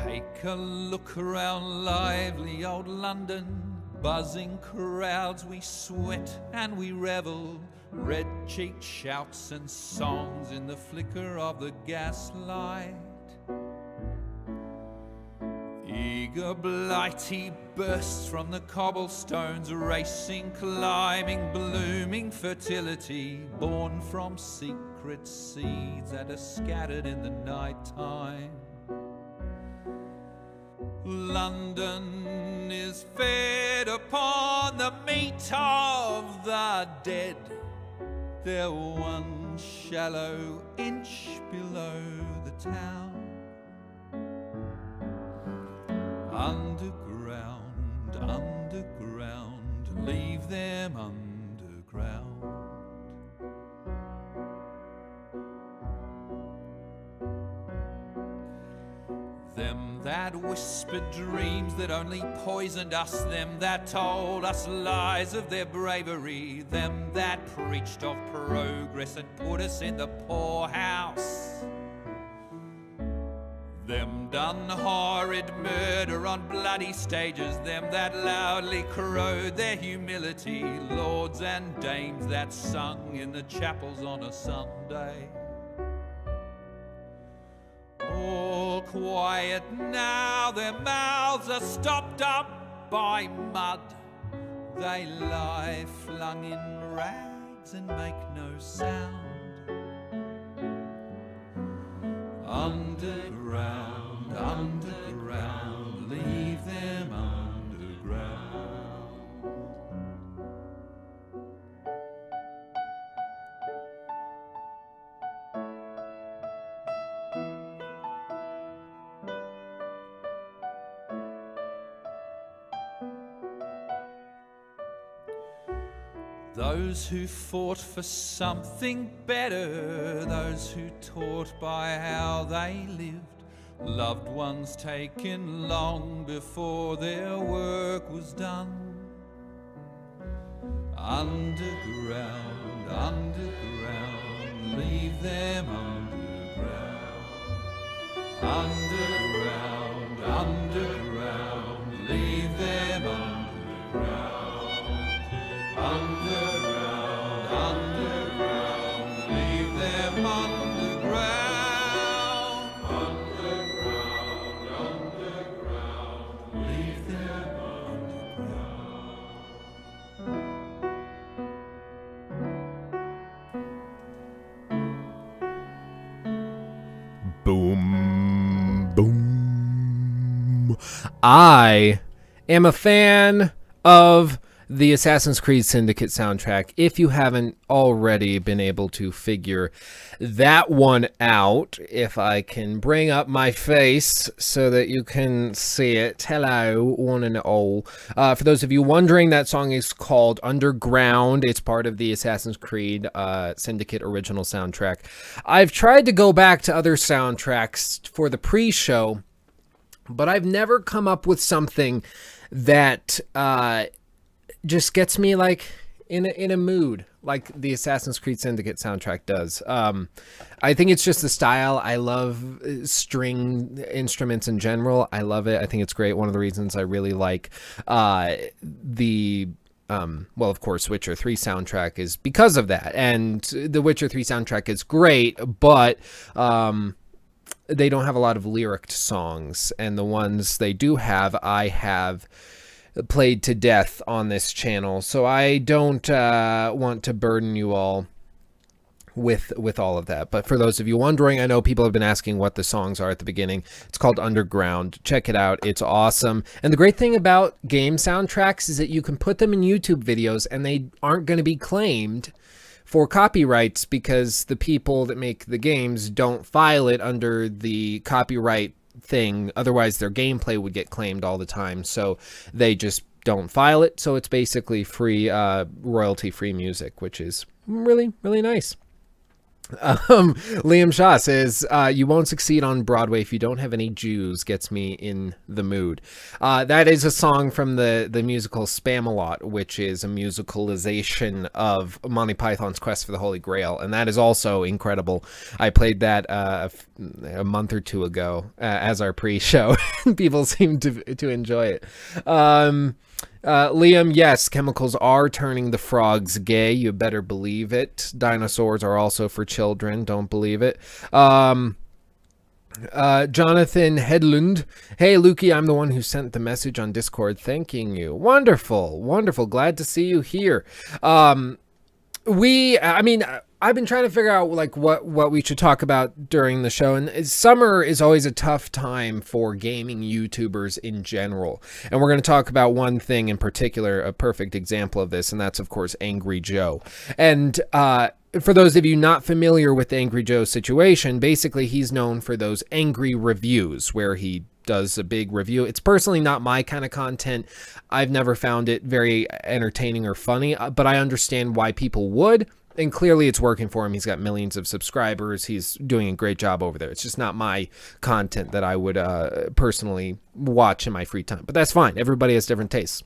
Take a look around lively old London, buzzing crowds, we sweat and we revel, red-cheeked shouts and songs in the flicker of the gaslight. Eager blighty bursts from the cobblestones, racing, climbing, blooming fertility, born from secret seeds that are scattered in the night time. London is fed upon the meat of the dead. They're one shallow inch below the town. Underground, underground, leave them underground. Them that whispered dreams that only poisoned us, them that told us lies of their bravery, them that preached of progress and put us in the poorhouse, them done horrid murder on bloody stages, them that loudly crowed their humility, lords and dames that sung in the chapels on a Sunday. All quiet now, their mouths are stopped up by mud. They lie flung in rags and make no sound. Underground, underground, leave them underground. Those who fought for something better, those who taught by how they lived, loved ones taken long before their work was done. Underground, underground, leave them underground. Underground, underground, leave them underground. Underground, underground, leave them underground. Underground, underground, leave them underground. Boom, boom. I am a fan of the Assassin's Creed Syndicate soundtrack, if you haven't already been able to figure that one out. If I can bring up my face so that you can see it. Hello, one and all. For those of you wondering, that song is called Underground. It's part of the Assassin's Creed Syndicate original soundtrack. I've tried to go back to other soundtracks for the pre-show, but I've never come up with something that just gets me like in a mood like the Assassin's Creed Syndicate soundtrack does. I think it's just the style. I love string instruments in general. I love it. I think it's great. One of the reasons I really like the well, of course, Witcher 3 soundtrack is because of that. And the Witcher 3 soundtrack is great, but they don't have a lot of lyric songs, and the ones they do have, I have played to death on this channel, so I don't want to burden you all with all of that. But for those of you wondering, I know people have been asking what the songs are at the beginning. It's called Underground. Check it out. It's awesome. And the great thing about game soundtracks is that you can put them in YouTube videos and they aren't going to be claimed for copyrights because the people that make the games don't file it under the copyright thing. Otherwise their gameplay would get claimed all the time, so they just don't file it. So it's basically free royalty free music, which is really nice. Liam Shaw says, you won't succeed on Broadway if you don't have any Jews. Gets me in the mood. That is a song from the musical Spamalot, which is a musicalization of Monty Python's Quest for the Holy Grail, and that is also incredible. I played that a month or two ago as our pre-show, and people seem to enjoy it. Liam, yes, chemicals are turning the frogs gay. You better believe it. Dinosaurs are also for children. Don't believe it. Jonathan Hedlund. Hey, Lukey, I'm the one who sent the message on Discord thanking you. Wonderful. Wonderful. Glad to see you here. I've been trying to figure out like what we should talk about during the show, and summer is always a tough time for gaming YouTubers in general. And we're going to talk about one thing in particular, a perfect example of this, and that's of course Angry Joe. And for those of you not familiar with the Angry Joe situation, basically he's known for those angry reviews where he does a big review. It's personally not my kind of content. I've never found it very entertaining or funny, but I understand why people would. And clearly it's working for him. He's got millions of subscribers. He's doing a great job over there. It's just not my content that I would personally watch in my free time. But that's fine. Everybody has different tastes.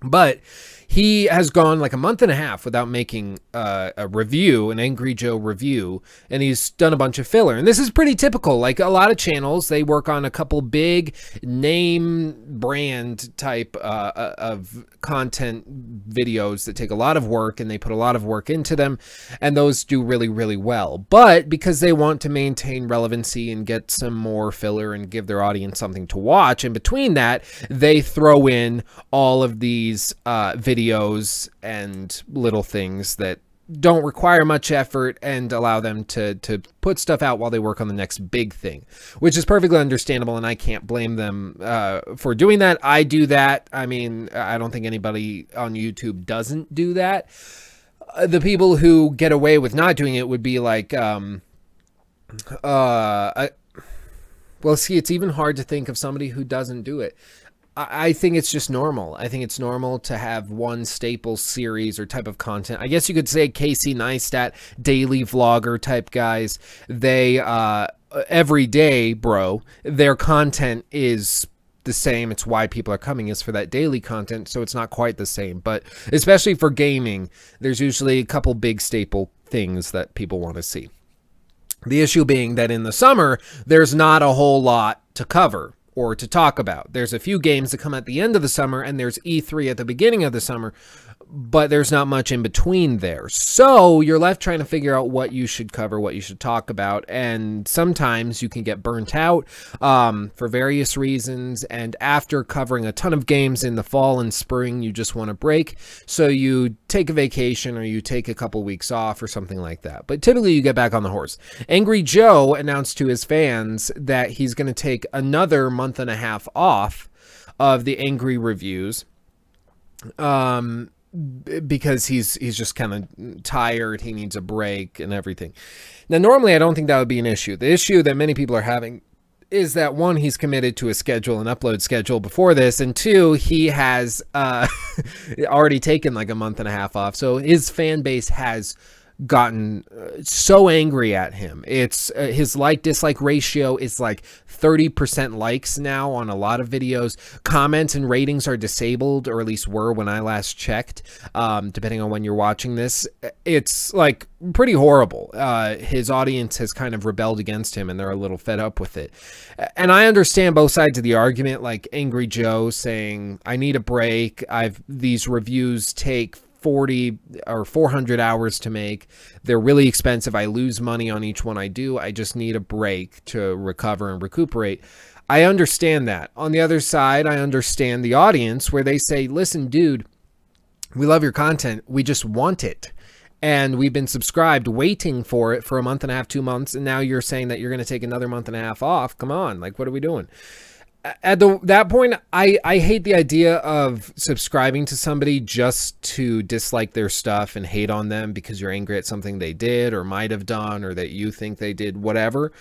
But he has gone like a month and a half without making a review, an Angry Joe review, and he's done a bunch of filler. And this is pretty typical. Like a lot of channels, they work on a couple big name brand type of content videos that take a lot of work, and they put a lot of work into them, and those do really, really well. But because they want to maintain relevancy and get some more filler and give their audience something to watch, in between that, they throw in all of these videos and little things that don't require much effort and allow them to put stuff out while they work on the next big thing, which is perfectly understandable, and I can't blame them for doing that. I do that. I mean, I don't think anybody on YouTube doesn't do that. The people who get away with not doing it would be like, well, see, it's even hard to think of somebody who doesn't do it. I think it's just normal. I think it's normal to have one staple series or type of content. I guess you could say Casey Neistat, daily vlogger type guys. They, every day, bro, their content is the same. It's why people are coming, is for that daily content, so it's not quite the same. But especially for gaming, there's usually a couple big staple things that people want to see. The issue being that in the summer, there's not a whole lot to cover or to talk about. There's a few games that come at the end of the summer, and there's E3 at the beginning of the summer, but there's not much in between there. So you're left trying to figure out what you should cover, what you should talk about, and sometimes you can get burnt out for various reasons, and after covering a ton of games in the fall and spring, you just want a break, so you take a vacation or you take a couple weeks off or something like that. But typically you get back on the horse. Angry Joe announced to his fans that he's going to take another month and a half off of the angry reviews, because he's just kind of tired. He needs a break and everything. Now, normally I don't think that would be an issue. The issue that many people are having is that, one, he's committed to a schedule, an upload schedule before this, and two, he has already taken like a month and a half off. So his fan base has gotten so angry at him. It's his like-dislike ratio is like 30% likes now on a lot of videos. Comments and ratings are disabled, or at least were when I last checked, depending on when you're watching this. It's like pretty horrible. His audience has kind of rebelled against him, and they're a little fed up with it. And I understand both sides of the argument, like Angry Joe saying, I need a break. These reviews take 40 or 400 hours to make. They're really expensive. I lose money on each one I do. I just need a break to recover and recuperate. I understand that. On the other side, I understand the audience where they say, listen, dude, we love your content. We just want it. And we've been subscribed waiting for it for a month and a half, 2 months. And now you're saying that you're going to take another month and a half off. Come on. Like, what are we doing? At that point, I hate the idea of subscribing to somebody just to dislike their stuff and hate on them because you're angry at something they did or might have done, or that you think they did, whatever.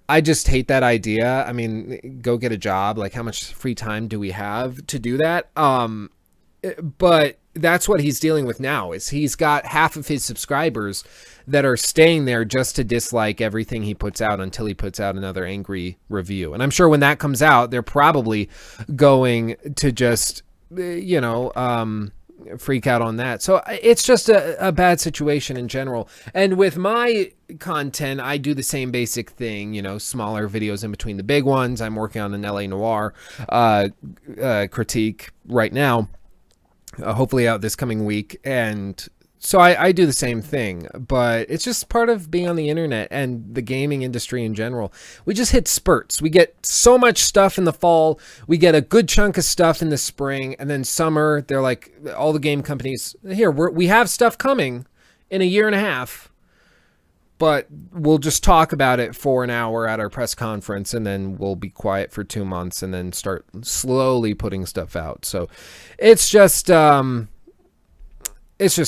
I just hate that idea. I mean, go get a job. Like, how much free time do we have to do that? But that's what he's dealing with now, is he's got half of his subscribers that are staying there just to dislike everything he puts out until he puts out another angry review. And I'm sure when that comes out, they're probably going to just, you know, freak out on that. So it's just a bad situation in general. And with my content, I do the same basic thing, you know, smaller videos in between the big ones. I'm working on an LA Noire critique right now, hopefully out this coming week. And so I do the same thing, but it's just part of being on the internet and the gaming industry in general. We just hit spurts. We get so much stuff in the fall. We get a good chunk of stuff in the spring, and then summer, they're like, all the game companies, here, we have stuff coming in a year and a half, but we'll just talk about it for an hour at our press conference, and then we'll be quiet for 2 months and then start slowly putting stuff out. So it's just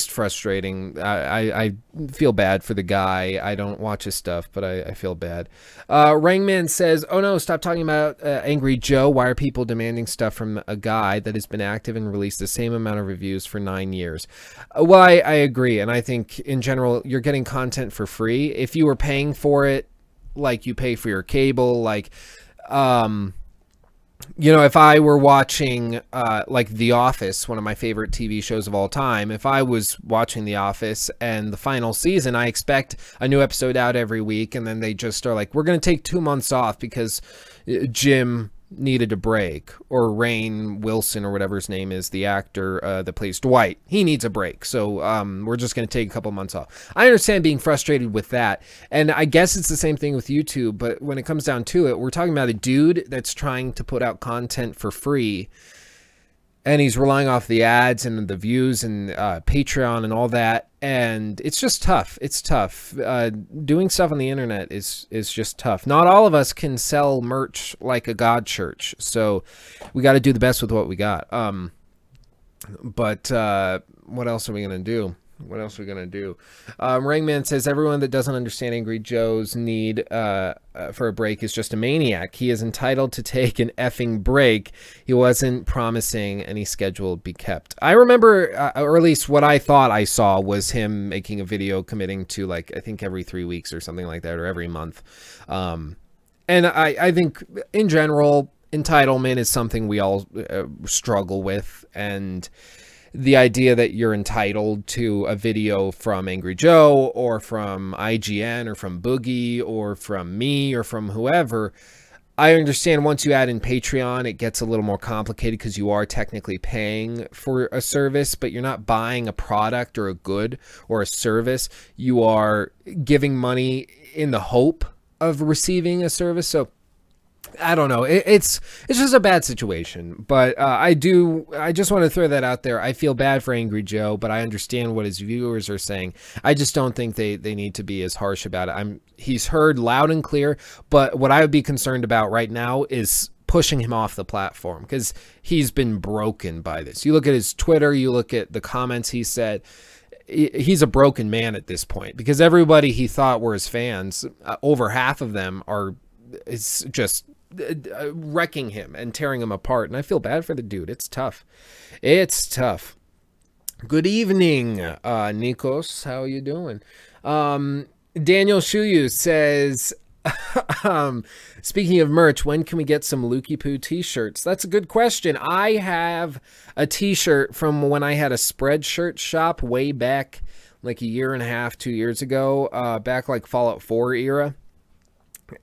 frustrating. I feel bad for the guy. I don't watch his stuff, but I feel bad. Rangman says, oh no, stop talking about Angry Joe. Why are people demanding stuff from a guy that has been active and released the same amount of reviews for 9 years? Well, I agree. And I think in general, you're getting content for free. If you were paying for it, like you pay for your cable, like, you know, if I were watching, like The Office, one of my favorite TV shows of all time, if I was watching The Office and the final season, I expect a new episode out every week, and then they just are like, we're going to take 2 months off because Jim needed a break, or Rainn Wilson, or whatever his name is, the actor that plays Dwight, he needs a break, so we're just going to take a couple months off. I understand being frustrated with that, and I guess it's the same thing with YouTube, but when it comes down to it, we're talking about a dude that's trying to put out content for free, and he's relying off the ads and the views and Patreon and all that, and it's just tough. It's tough. Doing stuff on the internet is just tough. Not all of us can sell merch like a God church, so we got to do the best with what we got. But what else are we gonna do? What else are we gonna do? Rangman says, everyone that doesn't understand Angry Joe's need for a break is just a maniac. He is entitled to take an effing break. He wasn't promising any schedule be kept. I remember, or at least what I thought I saw, was him making a video committing to, like, I think every 3 weeks or something like that, or every month. And I think in general, entitlement is something we all struggle with, and the idea that you're entitled to a video from Angry Joe or from IGN or from Boogie or from me or from whoever, I understand once you add in Patreon, it gets a little more complicated because you are technically paying for a service, but you're not buying a product or a good or a service. You are giving money in the hope of receiving a service. So I don't know. It's just a bad situation, but I just want to throw that out there. I feel bad for Angry Joe, but I understand what his viewers are saying. I just don't think they need to be as harsh about it. He's heard loud and clear, but what I would be concerned about right now is pushing him off the platform, because he's been broken by this. You look at his Twitter, you look at the comments he said. He's a broken man at this point, because everybody he thought were his fans, over half of them is just wrecking him and tearing him apart, and I feel bad for the dude. It's tough. It's tough. Good evening, Nikos. How are you doing? Daniel Schuju says, speaking of merch, when can we get some Lukey Poo t-shirts? That's a good question. I have a t-shirt from when I had a Spreadshirt shop way back, like a year and a half, 2 years ago, back like Fallout 4 era,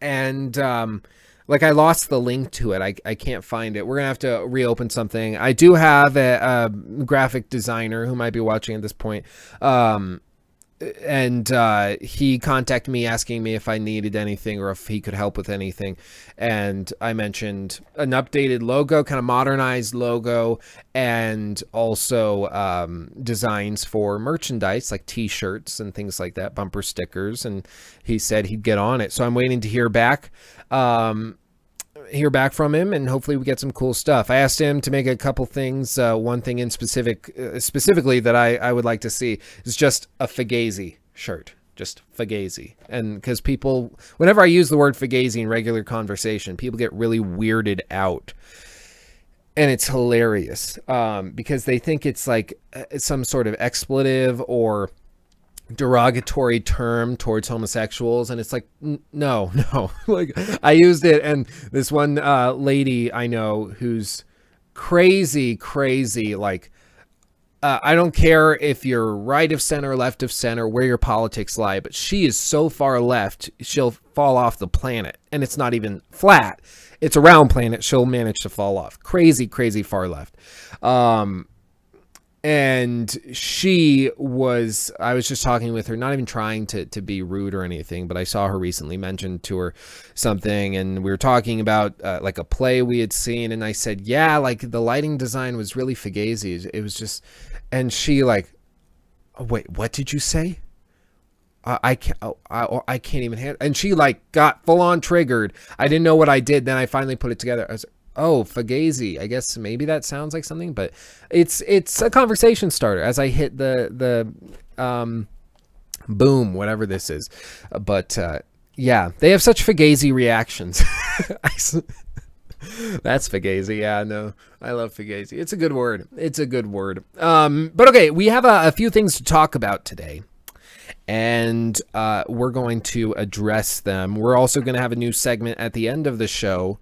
and like, I lost the link to it. I can't find it. We're going to have to reopen something. I do have a graphic designer who might be watching at this point. And he contacted me asking me if I needed anything or if he could help with anything. And I mentioned an updated logo, kind of modernized logo, and also designs for merchandise like t-shirts and things like that, bumper stickers. And he said he'd get on it. So I'm waiting to hear back. Hear back from him, and hopefully we get some cool stuff. I asked him to make a couple things. One thing in specifically that I would like to see is just a Fugazi shirt, just Fugazi. And because people, whenever I use the word Fugazi in regular conversation, people get really weirded out. And it's hilarious because they think it's like some sort of expletive or derogatory term towards homosexuals, and it's like, no. Like, I used it, and this one lady I know who's crazy, like, I don't care if you're right of center, left of center, where your politics lie, but she is so far left, she'll fall off the planet. And it's not even flat. It's a round planet. She'll manage to fall off. Crazy far left. And I was just talking with her, not even trying to be rude or anything, but I saw her recently, mentioned to her something, and we were talking about like a play we had seen, and I said, yeah, like the lighting design was really fugazi. It was just, and she like, oh, wait, what did you say? I can't even handle, and she like got full on triggered. I didn't know what I did. Then I finally put it together. I was like, oh, fugazi. I guess maybe that sounds like something, but it's a conversation starter as I hit the boom, whatever this is. But yeah, they have such fugazi reactions. That's fugazi. Yeah, no, I love fugazi. It's a good word. It's a good word. But okay, we have a few things to talk about today, and we're going to address them. We're also going to have a new segment at the end of the show.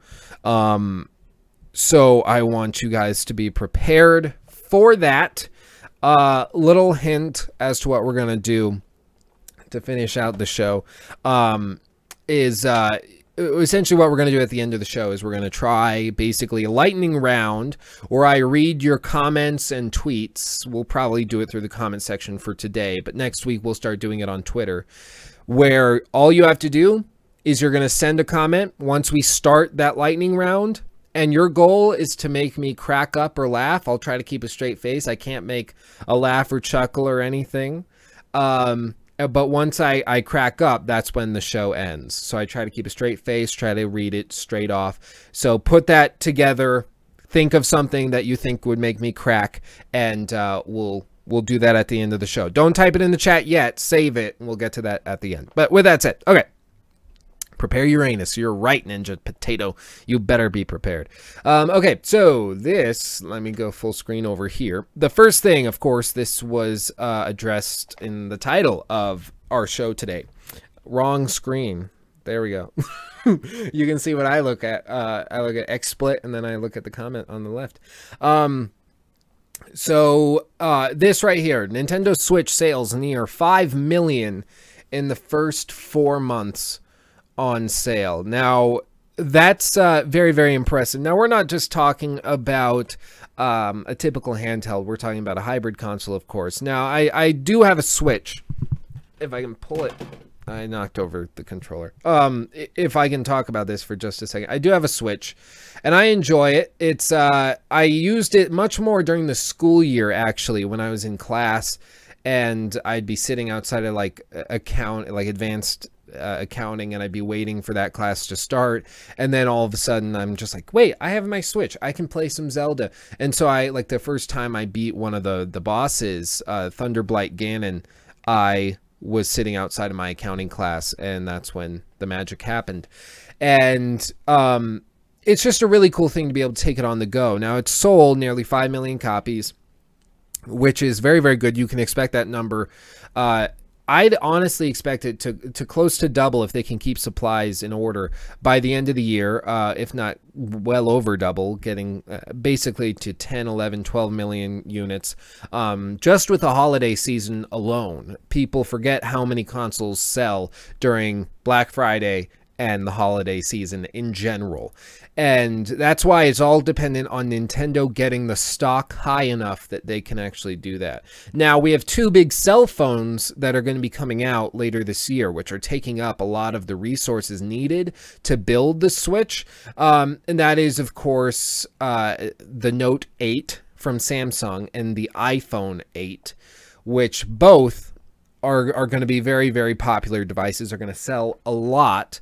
So I want you guys to be prepared for that. Little hint as to what we're going to do to finish out the show is essentially what we're going to do at the end of the show is we're going to try basically a lightning round where I read your comments and tweets. We'll probably do it through the comment section for today, but next week we'll start doing it on Twitter, where all you have to do is you're going to send a comment once we start that lightning round, and your goal is to make me crack up or laugh. I'll try to keep a straight face. I can't make a laugh or chuckle or anything. But once I crack up, that's when the show ends. So I try to keep a straight face, try to read it straight off. So put that together. Think of something that you think would make me crack, and we'll do that at the end of the show. Don't type it in the chat yet. Save it, and we'll get to that at the end. But with that said, okay. Prepare Uranus. You're right, Ninja Potato. You better be prepared. Okay, so this, let me go full screen over here. The first thing, of course, this was addressed in the title of our show today. Wrong screen. There we go. You can see what I look at. I look at XSplit, and then I look at the comment on the left. So this right here, Nintendo Switch sales near 5 million in the first 4 months on sale. Now that's very impressive. Now we're not just talking about a typical handheld. We're talking about a hybrid console, of course. Now I do have a Switch. If I can pull it, I knocked over the controller. If I can talk about this for just a second, I do have a Switch, and I enjoy it. It's I used it much more during the school year, actually, when I was in class, and I'd be sitting outside of like advanced accounting, and I'd be waiting for that class to start, and then all of a sudden I'm just like, wait, I have my Switch, I can play some Zelda. And so I, like, the first time I beat one of the bosses, Thunderblight Ganon, I was sitting outside of my accounting class, and that's when the magic happened. And it's just a really cool thing to be able to take it on the go. Now it's sold nearly 5 million copies, which is very good. You can expect that number. I'd honestly expect it to close to double if they can keep supplies in order by the end of the year, if not well over double, getting basically to 10, 11, 12 million units just with the holiday season alone. People forget how many consoles sell during Black Friday and the holiday season in general. And that's why it's all dependent on Nintendo getting the stock high enough that they can actually do that. Now, we have 2 big cell phones that are going to be coming out later this year, which are taking up a lot of the resources needed to build the Switch. And that is, of course, the Note 8 from Samsung and the iPhone 8, which both are going to be very popular devices, are going to sell a lot.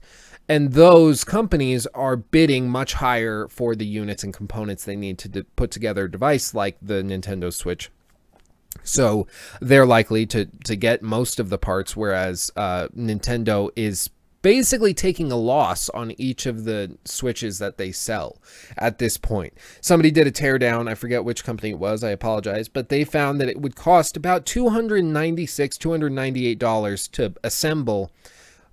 And those companies are bidding much higher for the units and components they need to put together a device like the Nintendo Switch. So they're likely to get most of the parts, whereas Nintendo is basically taking a loss on each of the Switches that they sell at this point. Somebody did a teardown. I forget which company it was. I apologize. But they found that it would cost about $296, $298 to assemble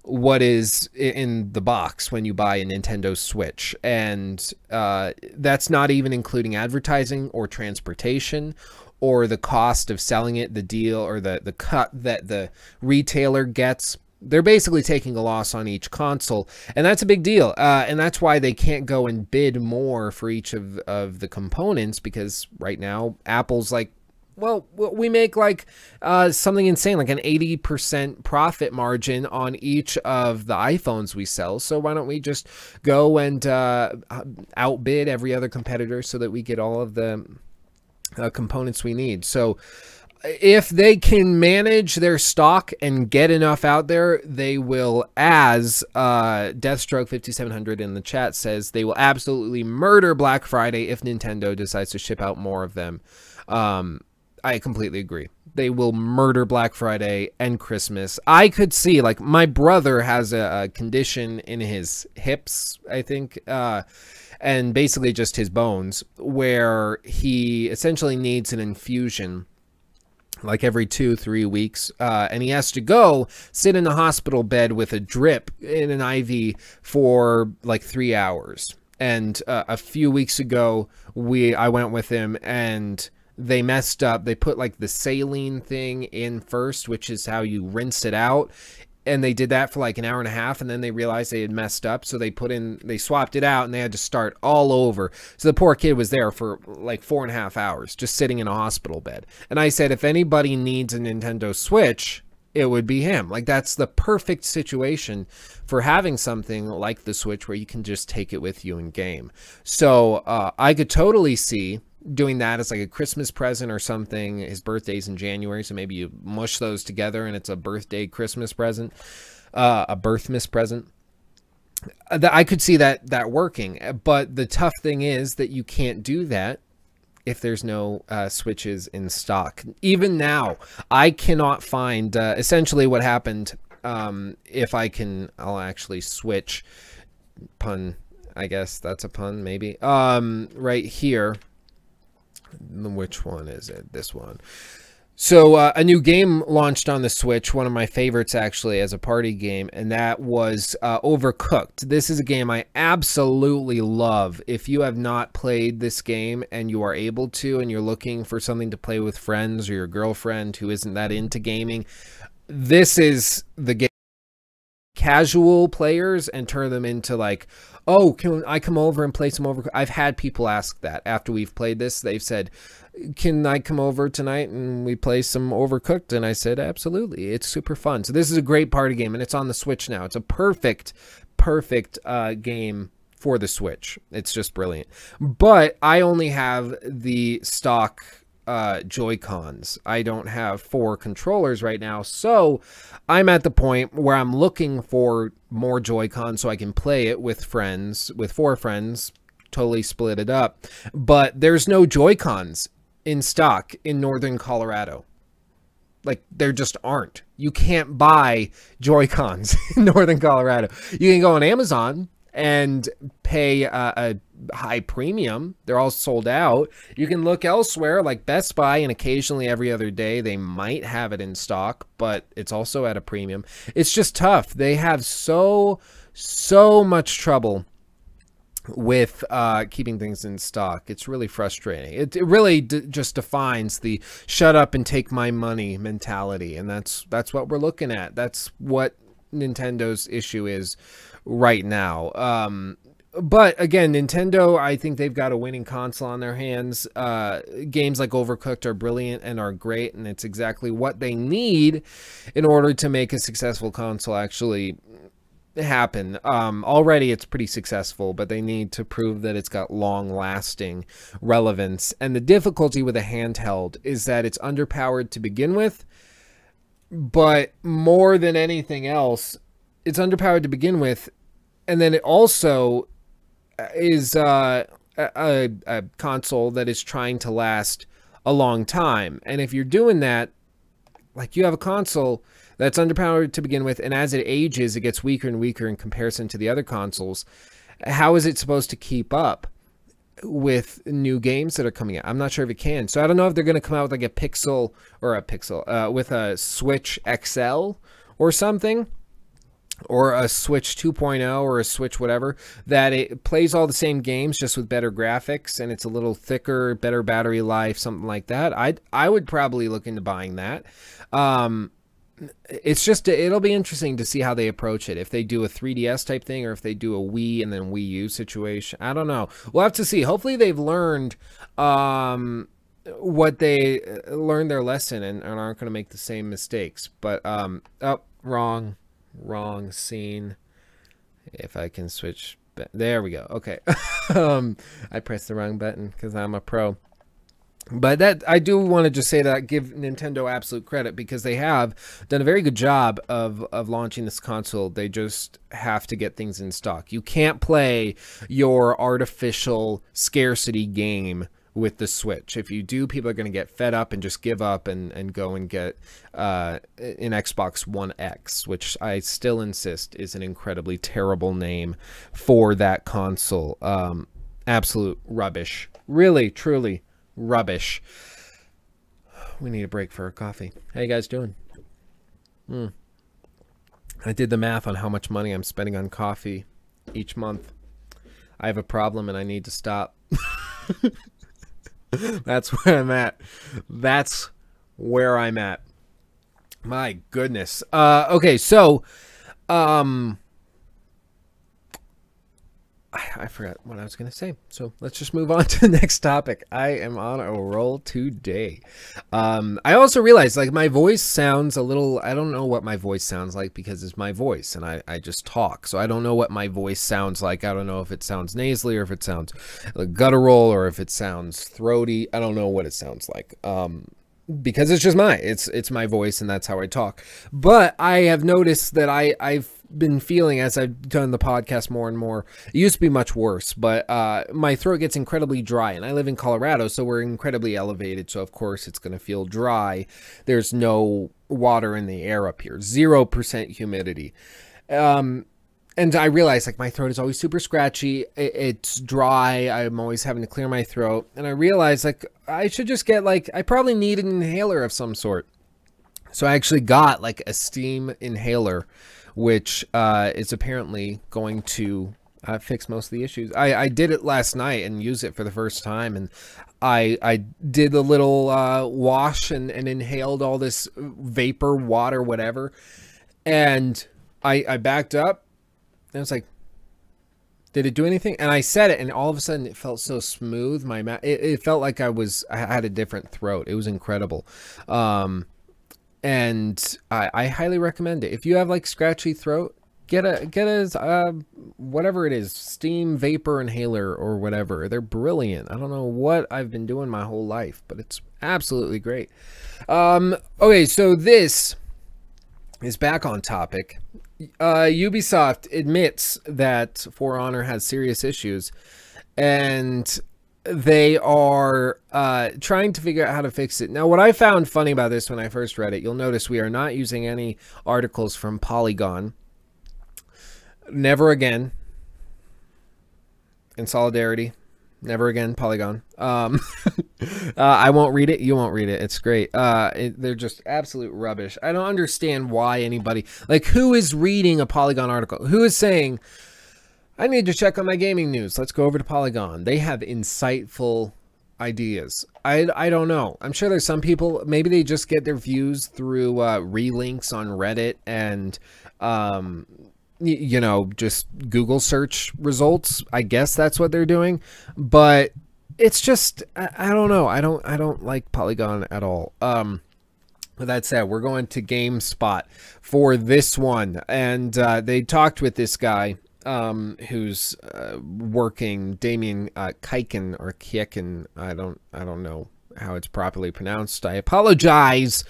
what is in the box when you buy a Nintendo Switch. And that's not even including advertising or transportation or the cost of selling it, the deal, or the cut that the retailer gets. They're basically taking a loss on each console, and that's a big deal. And that's why they can't go and bid more for each of the components, because right now Apple's like, well, we make like something insane, like an 80% profit margin on each of the iPhones we sell. So why don't we just go and outbid every other competitor so that we get all of the components we need? So if they can manage their stock and get enough out there, they will, as Deathstroke 5700 in the chat says, they will absolutely murder Black Friday if Nintendo decides to ship out more of them. I completely agree. They will murder Black Friday and Christmas. I could see, like, my brother has a condition in his hips, I think, and basically just his bones, where he essentially needs an infusion like every 2-3 weeks, and he has to go sit in the hospital bed with a drip in an IV for like 3 hours. And a few weeks ago, I went with him, and they messed up. They put like the saline thing in first, which is how you rinse it out. And they did that for like an hour and a half, and then they realized they had messed up. So they swapped it out, and they had to start all over. So the poor kid was there for like 4.5 hours, just sitting in a hospital bed. And I said, if anybody needs a Nintendo Switch, it would be him. Like, that's the perfect situation for having something like the Switch where you can just take it with you in game. So I could totally see doing that as like a Christmas present or something. His birthday's in January, so maybe you mush those together and it's a birthday Christmas present, a birthmas present. I could see that working, but the tough thing is that you can't do that if there's no Switches in stock. Even now, I cannot find essentially what happened. If I'll actually switch. Pun, I guess that's a pun, maybe. Right here. Which one is it? This one. So a new game launched on the Switch, one of my favorites actually as a party game, and that was Overcooked. This is a game I absolutely love. If you have not played this game and you are able to, and you're looking for something to play with friends or your girlfriend who isn't that into gaming, this is the game. Casual players and turn them into like, oh, can I come over and play some Overcooked? I've had people ask that after we've played this. They've said, can I come over tonight and we play some Overcooked? And I said, absolutely. It's super fun. So this is a great party game, and it's on the Switch now. It's a perfect game for the Switch. It's just brilliant. But I only have the stock Joy-Cons. I don't have 4 controllers right now, so I'm at the point where I'm looking for more Joy-Cons so I can play it with friends, with 4 friends, totally split it up. But there's no Joy-Cons in stock in northern Colorado. Like, there just aren't. You can't buy Joy-Cons in northern Colorado. You can go on Amazon and pay a high premium. They're all sold out. You can look elsewhere like Best Buy, and occasionally every other day they might have it in stock, but it's also at a premium. It's just tough. They have so much trouble with keeping things in stock. It's really frustrating. It really just defines the shut up and take my money mentality, and that's what we're looking at. That's what Nintendo's issue is right now. But again, Nintendo, I think they've got a winning console on their hands. Games like Overcooked are brilliant and are great, and it's exactly what they need in order to make a successful console actually happen. Already it's pretty successful, but they need to prove that it's got long-lasting relevance. And the difficulty with a handheld is that it's underpowered to begin with, but more than anything else, it's underpowered to begin with, and then it also is a console that is trying to last a long time. And if you're doing that, like, you have a console that's underpowered to begin with, and as it ages, it gets weaker and weaker in comparison to the other consoles. How is it supposed to keep up with new games that are coming out? I'm not sure if it can. So I don't know if they're going to come out with like a Pixel with a Switch XL or something, or a Switch 2.0 or a Switch whatever, that it plays all the same games just with better graphics, and it's a little thicker, better battery life, something like that. I would probably look into buying that. It's just, it'll be interesting to see how they approach it. If they do a 3DS type thing, or if they do a Wii and then Wii U situation. I don't know. We'll have to see. Hopefully they've learned what they learned their lesson and aren't going to make the same mistakes. But oh, wrong scene. If I can switch, there we go. Okay. I pressed the wrong button because I'm a pro. But that, I do want to just say that, give Nintendo absolute credit, because they have done a very good job of launching this console. They just have to get things in stock. You can't play your artificial scarcity game with the Switch. If you do, people are going to get fed up and just give up and go and get an Xbox One X, which I still insist is an incredibly terrible name for that console. Absolute rubbish. Really, truly rubbish. We need a break for a coffee. How you guys doing? I did the math on how much money I'm spending on coffee each month. I have a problem and I need to stop. That's where I'm at. That's where I'm at. My goodness. Okay, so I forgot what I was going to say. So let's just move on to the next topic. I am on a roll today. I also realized, like, my voice sounds a little, I don't know what my voice sounds like, because it's my voice and I just talk. So I don't know what my voice sounds like. I don't know if it sounds nasally or if it sounds guttural or if it sounds throaty. I don't know what it sounds like. Because it's just it's my voice and that's how I talk. But I have noticed that I've been feeling, as I've done the podcast more and more, it used to be much worse, but my throat gets incredibly dry, and I live in Colorado, so we're incredibly elevated, so of course it's going to feel dry. There's no water in the air up here, 0% humidity. And I realized, like, my throat is always super scratchy. It's dry. I'm always having to clear my throat. And I realized, like, I should just get, like, I probably need an inhaler of some sort. So I actually got, like, a steam inhaler, which is apparently going to fix most of the issues. I did it last night and used it for the first time. And I did a little wash and inhaled all this vapor, water, whatever. And I backed up. And I was like, did it do anything? And I said it, and all of a sudden it felt so smooth. My mouth, it felt like I had a different throat. It was incredible. And I highly recommend it. If you have, like, scratchy throat, get a whatever it is, steam vapor inhaler or whatever. They're brilliant. I don't know what I've been doing my whole life, but it's absolutely great. Okay, so this is back on topic. Ubisoft admits that For Honor has serious issues, and they are trying to figure out how to fix it. Now, what I found funny about this when I first read it, you'll notice we are not using any articles from Polygon. Never again. In solidarity. Never again, Polygon. I won't read it. You won't read it. It's great. They're just absolute rubbish. I don't understand why anybody, like, who is reading a Polygon article? Who is saying, I need to check on my gaming news. Let's go over to Polygon. They have insightful ideas. I don't know. I'm sure there's some people, maybe they just get their views through relinks on Reddit and you know, just Google search results. I guess that's what they're doing, but it's just, I don't know. I don't like Polygon at all. With that said, we're going to GameSpot for this one, and they talked with this guy who's working, Damien Kiken or Kieken. I don't know how it's properly pronounced. I apologize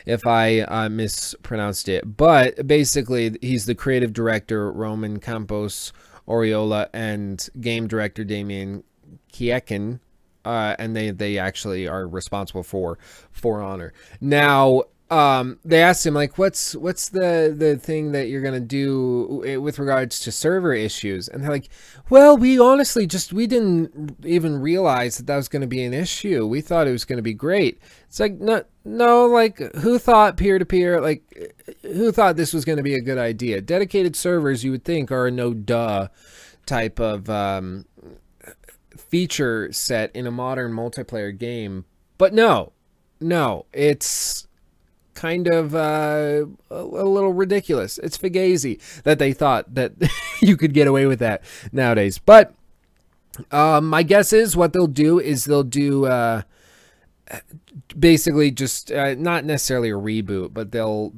if I mispronounced it, but basically he's the creative director, Roman Campos Oriola, and game director Damien Kieken, and they actually are responsible for Honor. Now, they asked him, like, what's the thing that you're gonna do with regards to server issues? And they're like, well, we honestly we didn't even realize that was going to be an issue. We thought it was going to be great. It's like, no, like, who thought peer-to-peer, like, who thought this was going to be a good idea? Dedicated servers, you would think, are a no-duh type of feature set in a modern multiplayer game. But no, it's kind of a little ridiculous. It's fugazi that they thought that you could get away with that nowadays. But my guess is what they'll do is they'll do basically just not necessarily a reboot, but they'll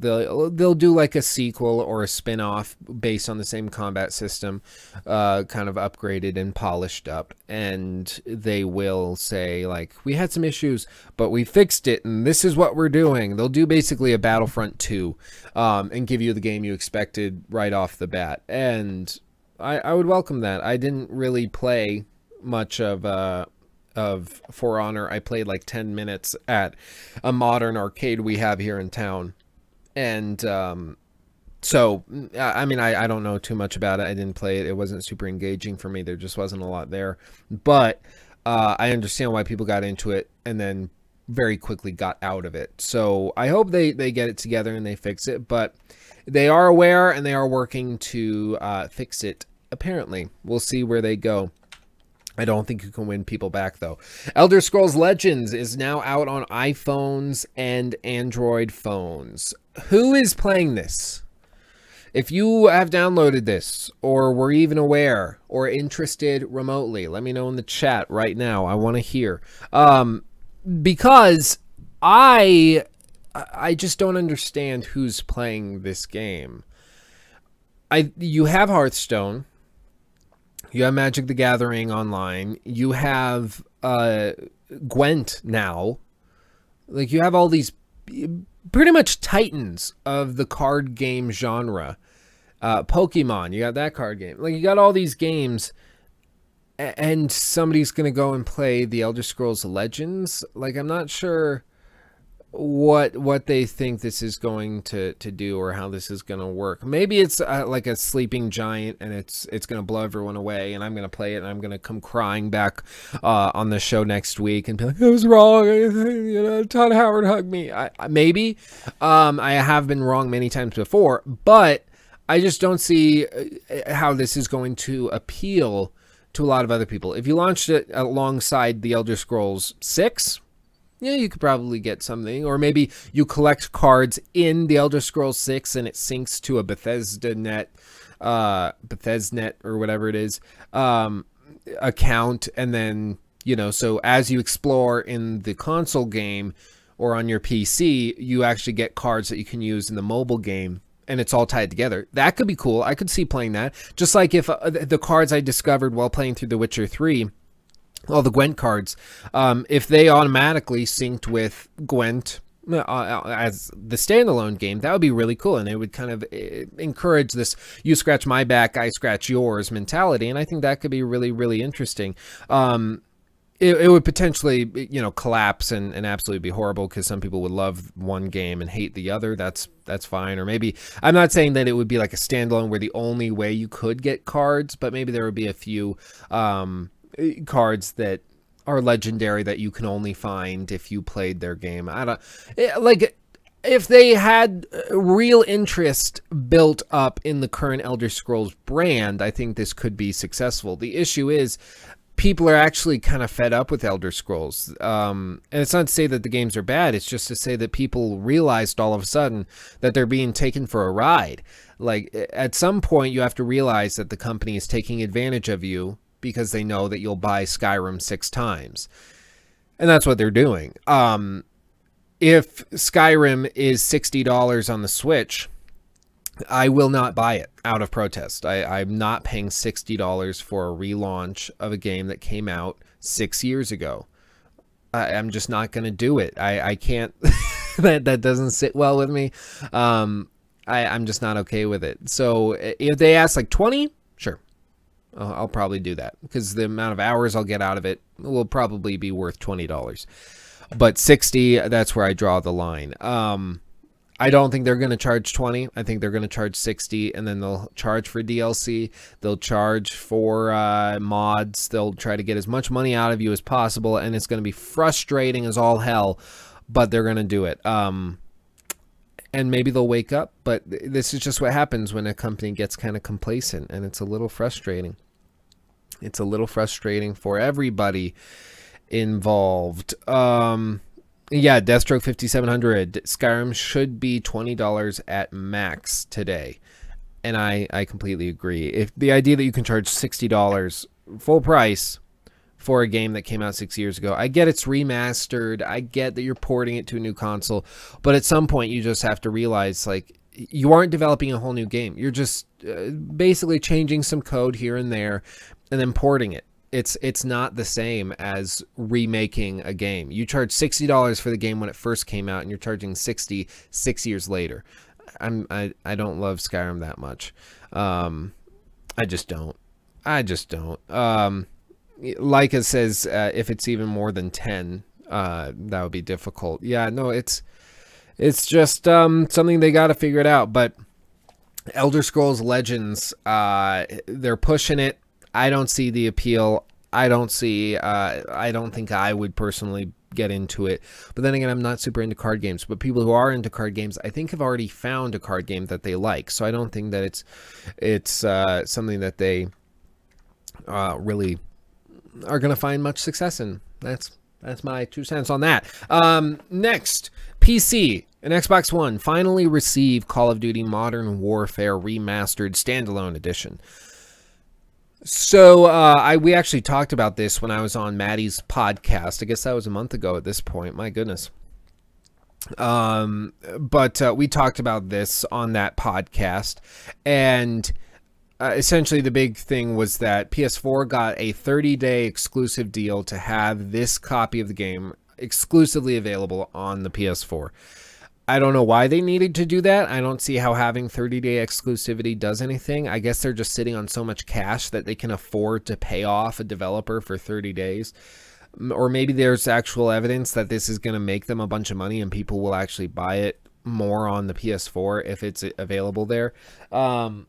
do like a sequel or a spin-off based on the same combat system, kind of upgraded and polished up, and they will say, like, we had some issues but we fixed it and this is what we're doing. They'll do basically a Battlefront 2 and give you the game you expected right off the bat, and I would welcome that. I didn't really play much of For Honor. I played like 10 minutes at a modern arcade we have here in town, and so I mean, I don't know too much about it. I didn't play it. It wasn't super engaging for me. There just wasn't a lot there, but I understand why people got into it and then very quickly got out of it. So I hope they get it together and they fix it, but they are aware and they are working to fix it. Apparently, we'll see where they go. I don't think you can win people back, though. Elder Scrolls Legends is now out on iPhones and Android phones. Who is playing this? If you have downloaded this, or were even aware, or interested remotely, let me know in the chat right now. I want to hear. Because I just don't understand who's playing this game. You have Hearthstone. You have Magic the Gathering online. You have Gwent now. Like, you have all these pretty much titans of the card game genre. Pokemon, you got that card game. Like, you got all these games, and somebody's going to go and play the Elder Scrolls Legends. Like, I'm not sure what they think this is going to do or how this is going to work. Maybe it's like a sleeping giant and it's going to blow everyone away, and I'm going to play it and I'm going to come crying back on the show next week and be like, I was wrong, you know, Todd Howard hugged me. Maybe I have been wrong many times before, but I just don't see how this is going to appeal to a lot of other people. If you launched it alongside the Elder Scrolls 6, yeah, you could probably get something. Or maybe you collect cards in the Elder Scrolls 6 and it syncs to a Bethesda.net or whatever it is, account. And then, you know, so as you explore in the console game or on your PC, you actually get cards that you can use in the mobile game. And it's all tied together. That could be cool. I could see playing that. Just like if the cards I discovered while playing through The Witcher 3, all the Gwent cards, if they automatically synced with Gwent as the standalone game, that would be really cool. And it would kind of encourage this you scratch my back, I scratch yours mentality. And I think that could be really, really interesting. It would potentially, you know, collapse and absolutely be horrible because some people would love one game and hate the other. That's fine. Or maybe, I'm not saying that it would be like a standalone where the only way you could get cards, but maybe there would be a few cards that are legendary that you can only find if you played their game. Like, if they had real interest built up in the current Elder Scrolls brand, I think this could be successful. The issue is people are actually kind of fed up with Elder Scrolls. And it's not to say that the games are bad. It's just to say that people realized all of a sudden that they're being taken for a ride. Like, at some point, you have to realize that the company is taking advantage of you because they know that you'll buy Skyrim 6 times. And that's what they're doing. If Skyrim is $60 on the Switch, I will not buy it out of protest. I'm not paying $60 for a relaunch of a game that came out 6 years ago. I'm just not going to do it. I can't. that doesn't sit well with me. I'm just not okay with it. So if they ask like 20, sure. I'll probably do that because the amount of hours I'll get out of it will probably be worth $20. But 60, that's where I draw the line. I don't think they're going to charge 20. I think they're going to charge 60, and then they'll charge for DLC. They'll charge for mods. They'll try to get as much money out of you as possible, and it's going to be frustrating as all hell, but they're going to do it. And maybe they'll wake up, but this is just what happens when a company gets kind of complacent, and it's a little frustrating. It's a little frustrating for everybody involved. Yeah, Deathstroke 5700. Skyrim should be $20 at max today. And I completely agree. If the idea that you can charge $60 full price for a game that came out 6 years ago, I get it's remastered. I get that you're porting it to a new console. But at some point, you just have to realize, like, you aren't developing a whole new game. You're just basically changing some code here and there and then porting it. It's not the same as remaking a game. You charge $60 for the game when it first came out, and you're charging $60 6 years later. I don't love Skyrim that much. I just don't. Leica says if it's even more than 10, that would be difficult. Yeah, no, it's just something they got to figure it out. But Elder Scrolls Legends, they're pushing it. I don't see the appeal. I don't think I would personally get into it. But then again, I'm not super into card games. But people who are into card games, I think, have already found a card game that they like. So I don't think that it's something that they really are going to find much success in. That's my 2 cents on that. Next, PC and Xbox One finally receive Call of Duty Modern Warfare Remastered Standalone Edition. So we actually talked about this when I was on Maddie's podcast. I guess that was a month ago at this point. My goodness. But we talked about this on that podcast. And essentially the big thing was that PS4 got a 30-day exclusive deal to have this copy of the game exclusively available on the PS4. I don't know why they needed to do that. I don't see how having 30-day exclusivity does anything. I guess they're just sitting on so much cash that they can afford to pay off a developer for 30 days. Or maybe there's actual evidence that this is going to make them a bunch of money and people will actually buy it more on the PS4 if it's available there. But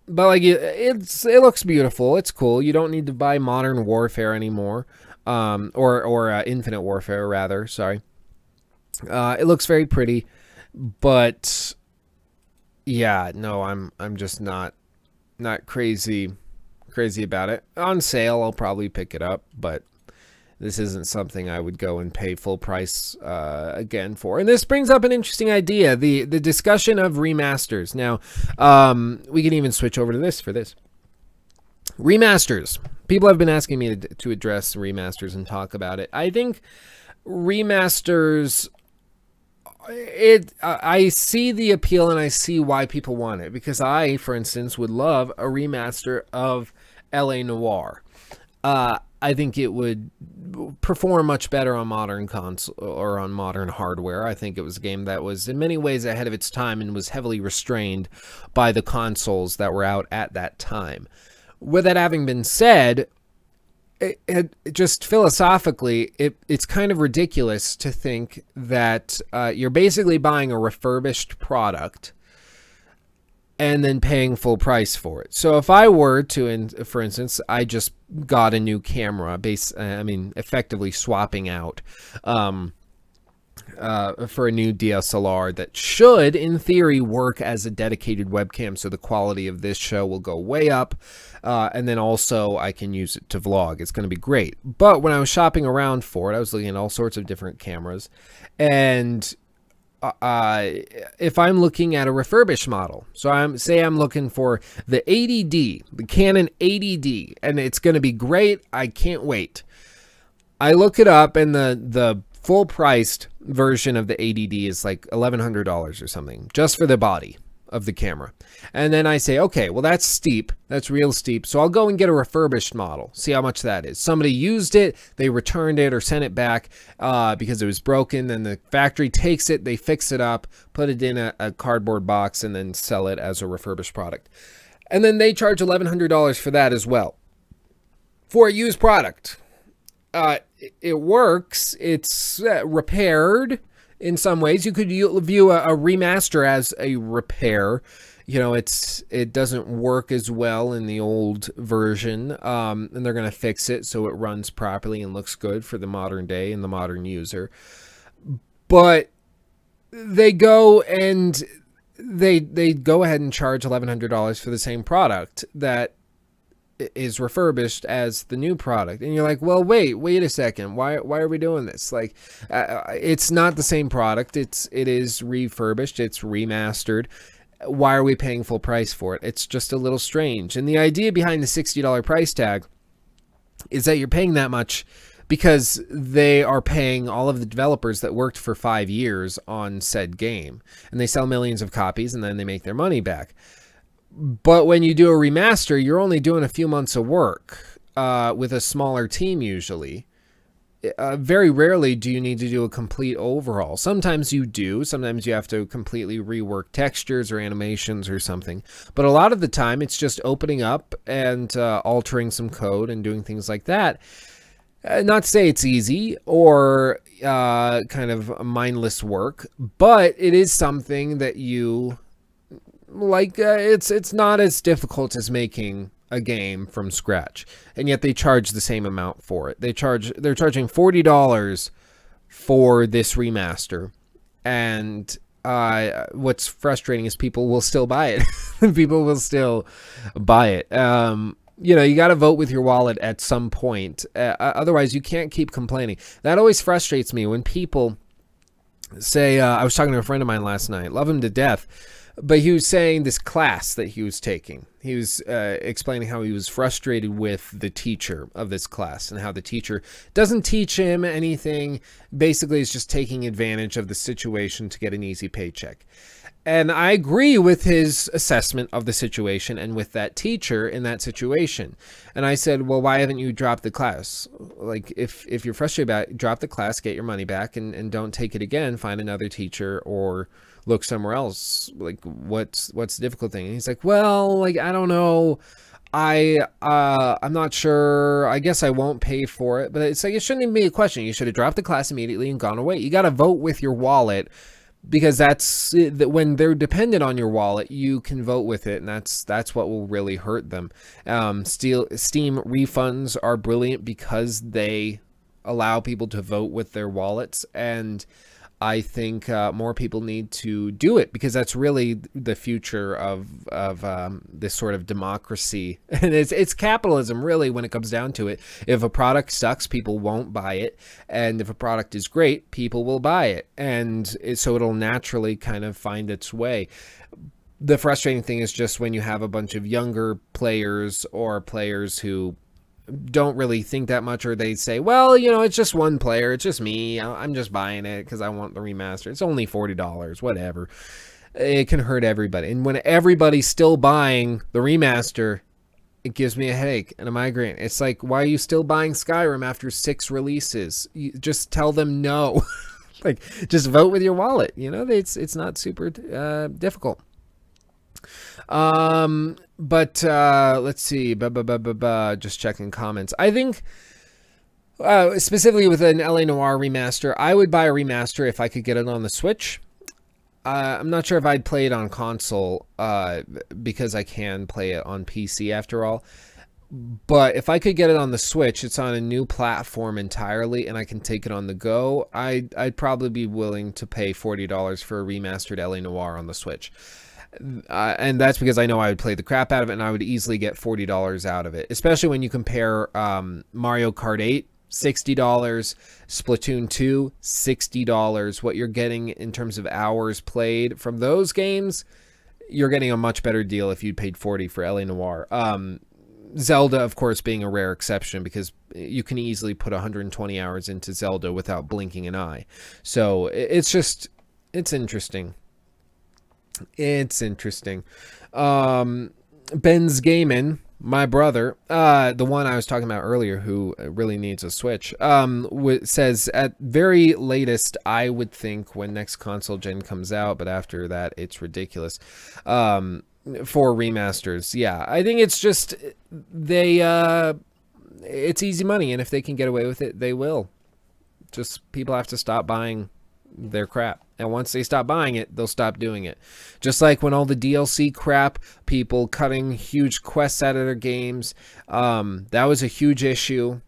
like it looks beautiful. It's cool. You don't need to buy Modern Warfare anymore. Or Infinite Warfare rather. Sorry. It looks very pretty, but yeah, no, I'm just not crazy about it. On sale, I'll probably pick it up, but this isn't something I would go and pay full price again for. And this brings up an interesting idea, the discussion of remasters. Now, we can even switch over to this for this. Remasters. People have been asking me to address remasters and talk about it. I think remasters, I see the appeal and I see why people want it, because I, for instance, would love a remaster of LA Noire. I think it would perform much better on modern console or on modern hardware. I think it was a game that was in many ways ahead of its time and was heavily restrained by the consoles that were out at that time. With that having been said, it just philosophically, it's kind of ridiculous to think that you're basically buying a refurbished product and then paying full price for it. So if I were to, for instance, I just got a new camera, effectively swapping out for a new DSLR that should, in theory, work as a dedicated webcam, so the quality of this show will go way up, and then also I can use it to vlog. It's going to be great. But when I was shopping around for it, I was looking at all sorts of different cameras, and if I'm looking at a refurbished model, so I'm looking for the 80D, the Canon 80D, and it's going to be great. I can't wait. I look it up, and the full-priced version of the 80D is like $1,100 or something, just for the body of the camera. And then I say, okay, well, that's steep. That's real steep. So I'll go and get a refurbished model, see how much that is. Somebody used it, they returned it or sent it back because it was broken. Then the factory takes it, they fix it up, put it in a cardboard box, and then sell it as a refurbished product. And then they charge $1,100 for that as well, for a used product. It works. It's repaired. in some ways. You could view a remaster as a repair. You know, it doesn't work as well in the old version, and they're going to fix it so it runs properly and looks good for the modern day and the modern user. But they go and they go ahead and charge $1,100 for the same product that is refurbished as the new product, and you're like, well, wait a second, why are we doing this? Like, it's not the same product. It is refurbished, it's remastered. Why are we paying full price for it? It's just a little strange. And the idea behind the $60 price tag is that you're paying that much because they are paying all of the developers that worked for 5 years on said game, and they sell millions of copies and then they make their money back. But when you do a remaster, you're only doing a few months of work with a smaller team usually. Very rarely do you need to do a complete overhaul. Sometimes you do. Sometimes you have to completely rework textures or animations or something. But a lot of the time, it's just opening up and altering some code and doing things like that. Not to say it's easy or kind of mindless work, but it is something that you... like, it's not as difficult as making a game from scratch, and yet they charge the same amount for it. They're charging $40 for this remaster, and what's frustrating is people will still buy it. People will still buy it. You know, you got to vote with your wallet at some point. Otherwise, you can't keep complaining. That always frustrates me when people say, I was talking to a friend of mine last night, love him to death, but he was saying this class that he was taking. He was explaining how he was frustrated with the teacher of this class and how the teacher doesn't teach him anything. Basically, is just taking advantage of the situation to get an easy paycheck. And I agree with his assessment of the situation and with that teacher in that situation. And I said, well, why haven't you dropped the class? Like, if you're frustrated about it, drop the class, get your money back, and don't take it again. Find another teacher or look somewhere else. Like, what's the difficult thing? And he's like, well, like, I don't know. I'm not sure. I guess I won't pay for it. But it's like, it shouldn't even be a question. You should have dropped the class immediately and gone away. You got to vote with your wallet, because that's when they're dependent on your wallet, you can vote with it, and that's what will really hurt them. Steam refunds are brilliant because they allow people to vote with their wallets, and I think more people need to do it, because that's really the future of this sort of democracy. And it's capitalism, really, when it comes down to it. If a product sucks, people won't buy it. And if a product is great, people will buy it. And so it'll naturally kind of find its way. The frustrating thing is just when you have a bunch of younger players or players who don't really think that much, or they say, well, you know, it's just one player, it's just me, I'm just buying it because I want the remaster, it's only $40, whatever. It can hurt everybody. And when everybody's still buying the remaster, it gives me a headache and a migraine. It's like, why are you still buying Skyrim after 6 releases? You just tell them no. Like, just vote with your wallet, you know. It's not super difficult. But let's see, just checking comments. I think specifically with an LA Noire remaster, I would buy a remaster if I could get it on the Switch. I'm not sure if I'd play it on console because I can play it on PC after all. But if I could get it on the Switch, it's on a new platform entirely, and I can take it on the go, I'd probably be willing to pay $40 for a remastered LA Noire on the Switch. And that's because I know I would play the crap out of it, and I would easily get $40 out of it, especially when you compare Mario Kart 8, $60, Splatoon 2, $60. What you're getting in terms of hours played from those games, you're getting a much better deal if you paid $40 for LA Noire. Zelda, of course, being a rare exception, because you can easily put 120 hours into Zelda without blinking an eye. So it's interesting. It's interesting. Ben's Gaming, my brother, the one I was talking about earlier, who really needs a Switch, says at very latest, I would think when next console gen comes out, but after that, it's ridiculous. For remasters, yeah, I think it's just it's easy money, and if they can get away with it, they will. Just people have to stop buying they're crap. And once they stop buying it, they'll stop doing it. Just like when all the DLC crap, people cutting huge quests out of their games, that was a huge issue.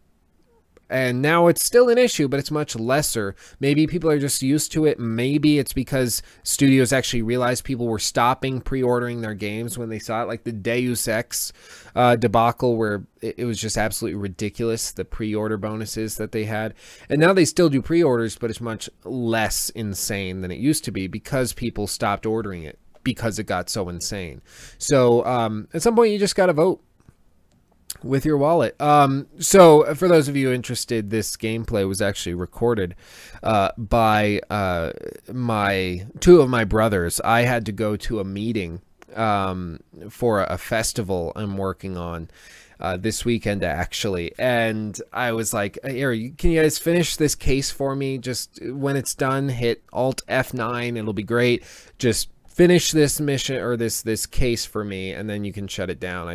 And now it's still an issue, but it's much lesser. Maybe people are just used to it. Maybe it's because studios actually realized people were stopping pre-ordering their games when they saw it. Like the Deus Ex debacle, where it was just absolutely ridiculous, the pre-order bonuses that they had. And now they still do pre-orders, but it's much less insane than it used to be because people stopped ordering it because it got so insane. So at some point, you just got to vote with your wallet. So for those of you interested, this gameplay was actually recorded by two of my brothers. I had to go to a meeting for a festival I'm working on this weekend, actually, and I was like, hey, can you guys finish this case for me? Just when it's done, hit Alt F9, it'll be great. Just finish this mission or this case for me, and then you can shut it down.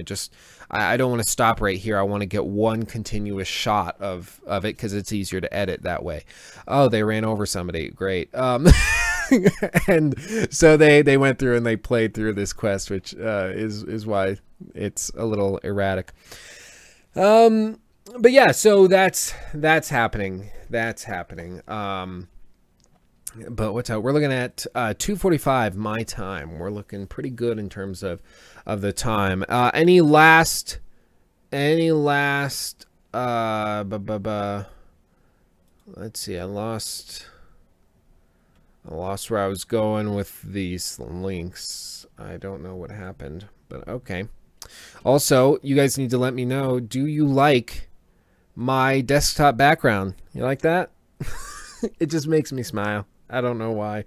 I don't want to stop right here. I want to get one continuous shot of it because it's easier to edit that way. Oh, they ran over somebody. Great. And so they went through and they played through this quest, which is why it's a little erratic. But yeah, so that's happening. That's happening. But what's out? We're looking at 2:45 my time. We're looking pretty good in terms of the time. Any last let's see, I lost where I was going with these links. I don't know what happened, but okay. Also, you guys need to let me know, do you like my desktop background? You like that? It just makes me smile. I don't know why.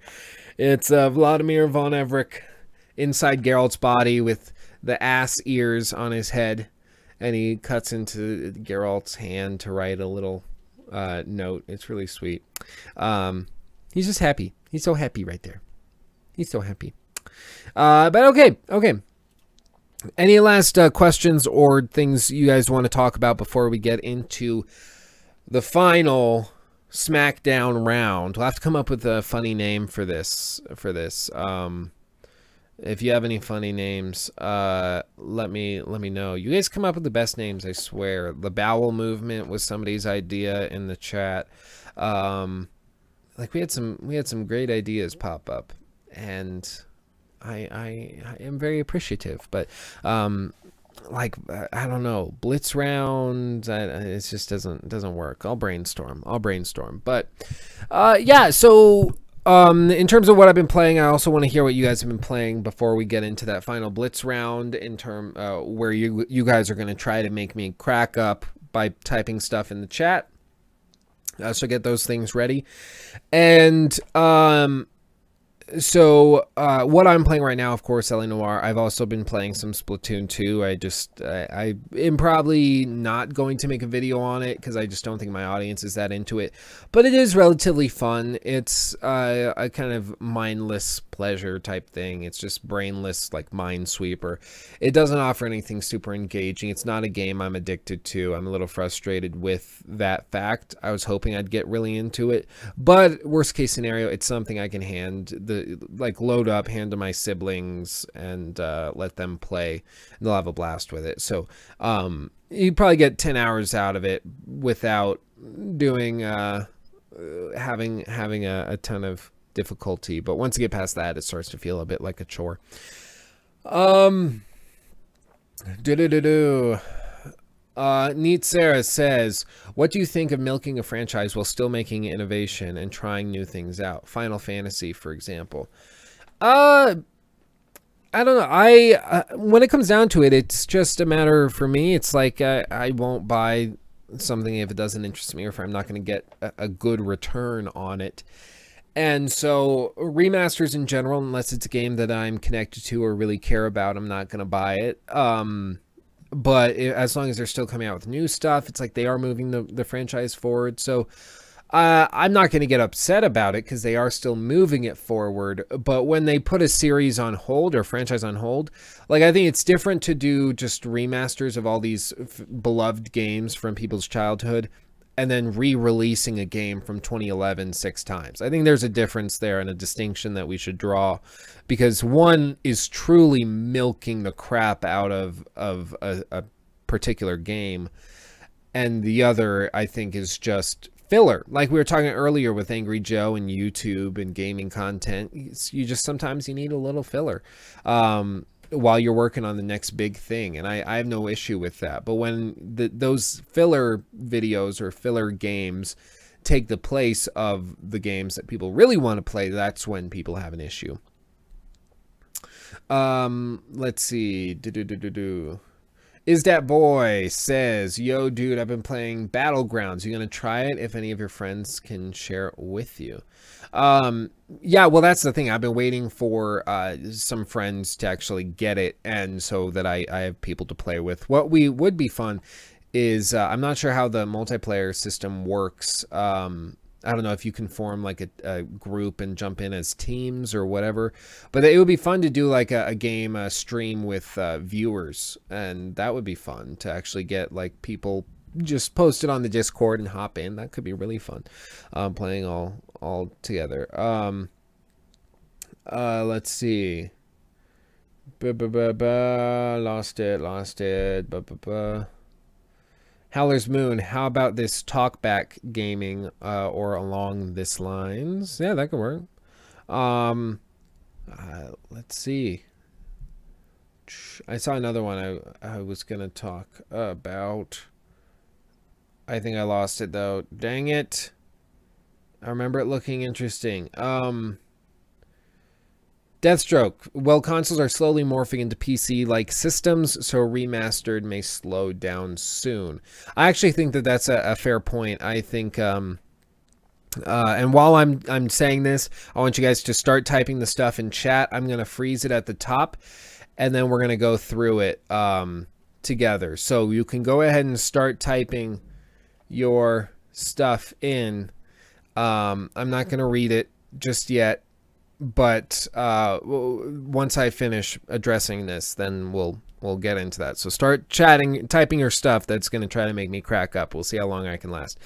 It's Vladimir von Everett inside Geralt's body with the ass ears on his head, and he cuts into Geralt's hand to write a little note. It's really sweet. He's just happy. He's so happy right there. He's so happy. But okay. Any last questions or things you guys want to talk about before we get into the final SmackDown round? We'll have to come up with a funny name for this. If you have any funny names, let me know. You guys come up with the best names, I swear. The bowel movement was somebody's idea in the chat. Like we had some great ideas pop up, and I am very appreciative. But like I don't know, blitz round, it just doesn't work. I'll brainstorm. But yeah, so in terms of what I've been playing, I also want to hear what you guys have been playing before we get into that final blitz round, in term where you guys are going to try to make me crack up by typing stuff in the chat. So get those things ready. And so what I'm playing right now, of course, L.A. Noire. I've also been playing some Splatoon 2. I am probably not going to make a video on it because I just don't think my audience is that into it. But it is relatively fun. It's a kind of mindless pleasure type thing. It's just brainless, like Minesweeper. It doesn't offer anything super engaging. It's not a game I'm addicted to. I'm a little frustrated with that fact. I was hoping I'd get really into it. But worst case scenario, it's something I can load up, hand to my siblings, and let them play. They'll have a blast with it. So you probably get 10 hours out of it without doing having a ton of difficulty. But once you get past that, it starts to feel a bit like a chore. Neat Sarah says, what do you think of milking a franchise while still making innovation and trying new things out? Final Fantasy, for example. I don't know. When it comes down to it, it's just a matter for me. It's like I won't buy something if it doesn't interest me or if I'm not going to get a good return on it. And so remasters in general, unless it's a game that I'm connected to or really care about, I'm not going to buy it. But as long as they're still coming out with new stuff, it's like they are moving the franchise forward. So I'm not going to get upset about it because they are still moving it forward. But when they put a series on hold or franchise on hold, like I think it's different to do just remasters of all these beloved games from people's childhood and then re-releasing a game from 2011 6 times. I think there's a difference there and a distinction that we should draw, because one is truly milking the crap out of a particular game, and the other, I think, is just filler. Like we were talking earlier with Angry Joe and YouTube and gaming content, you just sometimes you need a little filler while you're working on the next big thing, and I have no issue with that. But when those filler videos or filler games take the place of the games that people really want to play, that's when people have an issue. Let's see. Is that boy says, yo dude, I've been playing Battlegrounds. You gonna try it? If any of your friends can share it with you. Yeah, well, that's the thing. I've been waiting for some friends to actually get it, and so that I have people to play with. What would be fun is I'm not sure how the multiplayer system works. I don't know if you can form like a group and jump in as teams or whatever, but it would be fun to do like a game stream with viewers, and that would be fun to actually get like people just post it on the Discord and hop in. That could be really fun, playing all together. Let's see. Lost it. Howler's Moon, how about this talkback gaming or along this lines? Yeah, that could work. Let's see. I saw another one I was going to talk about. I think I lost it, though. Dang it. I remember it looking interesting. Deathstroke. Well, consoles are slowly morphing into PC-like systems, so remastered may slow down soon. I actually think that that's a fair point. I think, and while I'm saying this, I want you guys to start typing the stuff in chat. I'm going to freeze it at the top, and then we're going to go through it together. So you can go ahead and start typing your stuff in. I'm not going to read it just yet. But once I finish addressing this, then we'll get into that. So start chatting, typing your stuff that's going to try to make me crack up. We'll see how long I can last.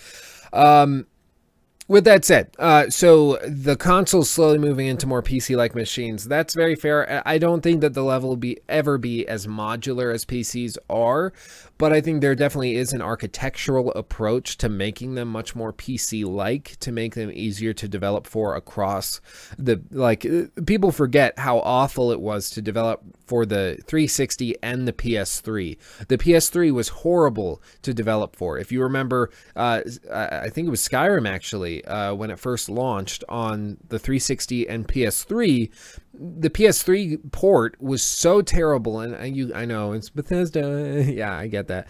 With that said, so the console's slowly moving into more PC-like machines. That's very fair. I don't think that the level will ever be as modular as PCs are, but I think there definitely is an architectural approach to making them much more PC-like, to make them easier to develop for across the, like, people forget how awful it was to develop for the 360 and the PS3. The PS3 was horrible to develop for. If you remember, I think it was Skyrim actually, when it first launched on the 360 and PS3, the PS3 port was so terrible, and I know it's Bethesda, yeah, I get that,